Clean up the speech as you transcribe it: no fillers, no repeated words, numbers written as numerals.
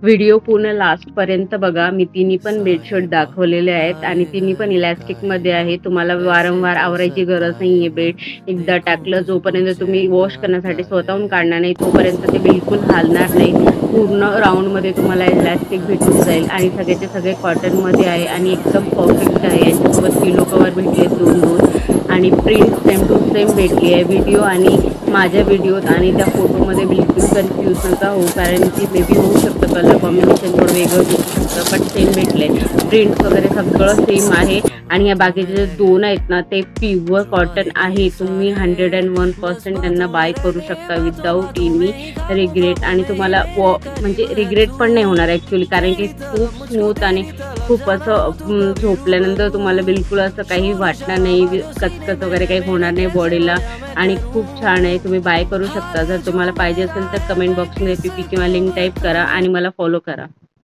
Video पूर्ण लास्टपर्यंत बघा. मी तिन्ही पण बेडशीट दाखवलेले आहेत आणि तिन्ही पण इलॅस्टिकमध्ये आहे. तुम्हाला वारंवार आवरायची गरज नाही आहे बेड. एकदा टाकलं जोपर्यंत तुम्ही वॉश करण्यासाठी स्वतःहून काढणार नाही तोपर्यंत ते बिलकुल हालणार नाही. पूर्ण राऊंडमध्ये तुम्हाला इलॅस्टिक भेटून जाईल आणि सगळेचे सगळे कॉटनमध्ये आहे आणि एकदम परफेक्ट आहे. यांच्यासोबत पिलो कवर भेटले 2-2 आणि प्रिंट सेम टू सेम भेटली आहे. व्हिडिओ आणि माझ्या व्हिडिओत आणि त्या फोटोमध्ये बिलकुल कन्फ्यूज नका होऊ, कारण की मे बी होऊ शकतं कलर कॉम्बिनेशन थोडं वेगळं दिसू शकतं, पण सेम भेटले. प्रिंट्स वगैरे सगळं सेम आहे आणि या बाकीचे जे 2 आहेत ना ते प्युअर कॉटन आहे. तुम्ही 101% त्यांना बाय करू शकता विदाऊट एनी रिग्रेट आणि तुम्हाला म्हणजे रिग्रेट पण नाही होणार ॲक्च्युली, कारण की खूप स्मूथ आणि खूप असं झोपल्यानंतर तुम्हाला बिलकुल असं काही वाटणार नाही, कचकच वगैरे काही होणार नाही बॉडीला आणि खूप छान आहे. तुम्ही बाय करू शकता. जर तुम्हाला पाहिजे असेल तर कमेंट बॉक्समध्ये PP किंवा लिंक टाईप करा आणि मला फॉलो करा.